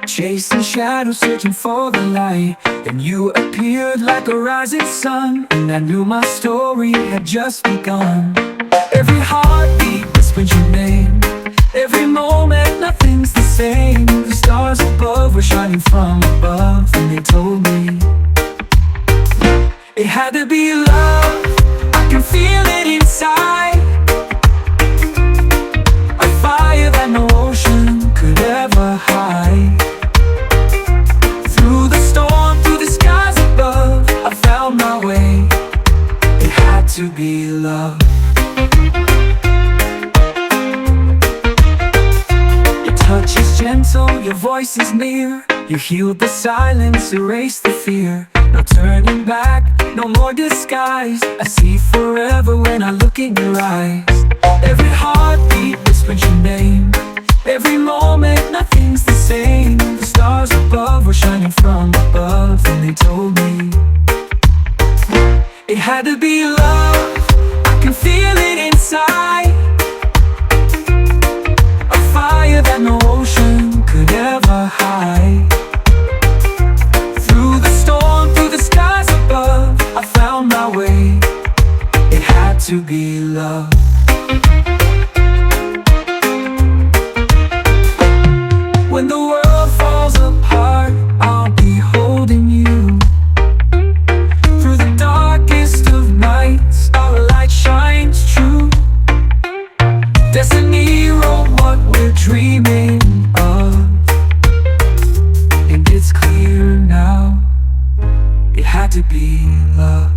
chasing shadows, searching for the light. Then you appeared like a rising sun, and I knew my story had just begun. Every heartbeat whispers your name, every moment nothing's the same. The stars above were shining from above, and they told me it had to be love. I can feel it inside, a fire that no ocean could ever hide. Through the storm, through the skies above, I found my way. It had to be love. Your touch is gentle, your voice is near. You healed the silence, erased the fear. No turning back, no more disguise. I see forever when I look in your eyes. Every heartbeat whispers your name, every moment nothing's the same. The stars above were shining from above, and they told me it had to be love. I can feel it inside, a fire that no ocean could ever hide. Through the storm, through the skies above, I found my way. It had to be love. When the world falls apart, I'll be holding you. Through the darkest of nights, our light shines true. Destiny wrote what we're dreaming of, and it's clear now, it had to be love.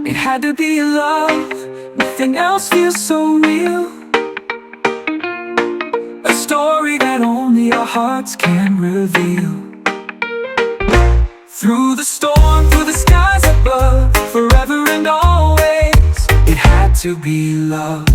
It had to be love, nothing else feels so real. A story that only our hearts can reveal. Through the storm, through the skies above, forever and always, it had to be love.